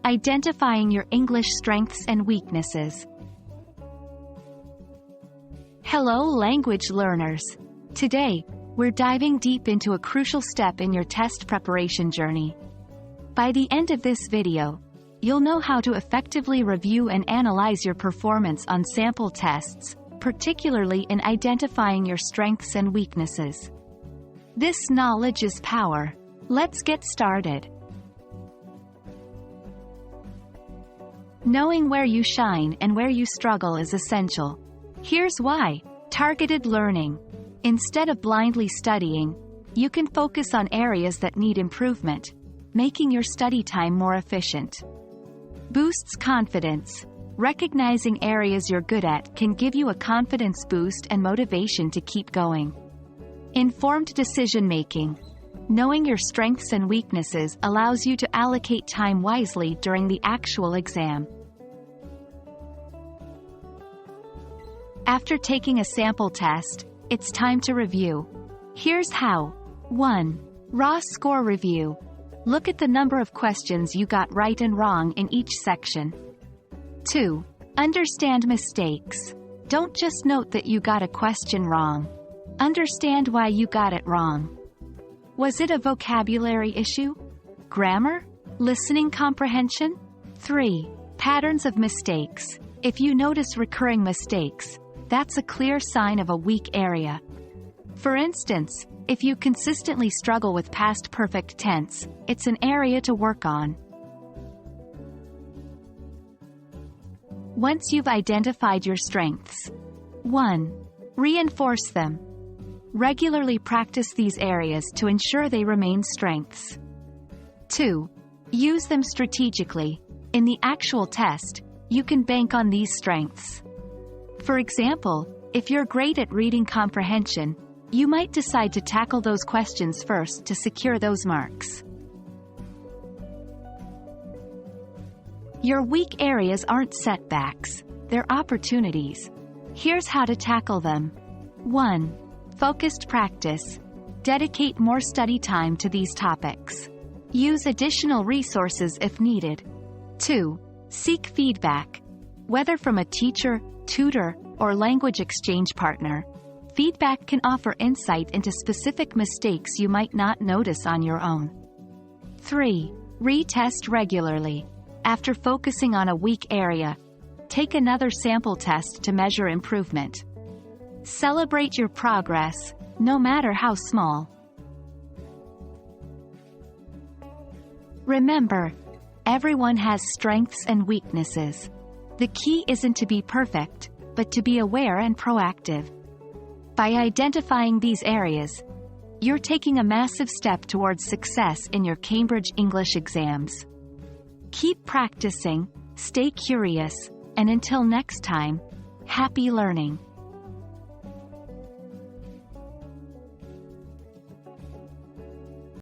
Identifying your English strengths and weaknesses. Hello, language learners. Today, we're diving deep into a crucial step in your test preparation journey. By the end of this video, you'll know how to effectively review and analyze your performance on sample tests, particularly in identifying your strengths and weaknesses. This knowledge is power. Let's get started. Knowing where you shine and where you struggle is essential. Here's why. Targeted learning. Instead of blindly studying, you can focus on areas that need improvement, making your study time more efficient. Boosts confidence. Recognizing areas you're good at can give you a confidence boost and motivation to keep going. Informed decision-making. Knowing your strengths and weaknesses allows you to allocate time wisely during the actual exam. After taking a sample test, it's time to review. Here's how. 1. Raw score review. Look at the number of questions you got right and wrong in each section. 2. Understand mistakes. Don't just note that you got a question wrong. Understand why you got it wrong. Was it a vocabulary issue? Grammar? Listening comprehension? 3. Patterns of mistakes. If you notice recurring mistakes, that's a clear sign of a weak area. For instance, if you consistently struggle with past perfect tense, it's an area to work on. Once you've identified your strengths, 1. Reinforce them. Regularly practice these areas to ensure they remain strengths. 2. Use them strategically. In the actual test, you can bank on these strengths. For example, if you're great at reading comprehension, you might decide to tackle those questions first to secure those marks. Your weak areas aren't setbacks, they're opportunities. Here's how to tackle them. 1. Focused practice. Dedicate more study time to these topics. Use additional resources if needed. 2. Seek feedback. Whether from a teacher, tutor, or language exchange partner, feedback can offer insight into specific mistakes you might not notice on your own. 3. Retest regularly. After focusing on a weak area, take another sample test to measure improvement. Celebrate your progress, no matter how small. Remember, everyone has strengths and weaknesses. The key isn't to be perfect, but to be aware and proactive. By identifying these areas, you're taking a massive step towards success in your Cambridge English exams. Keep practicing, stay curious, and until next time, happy learning.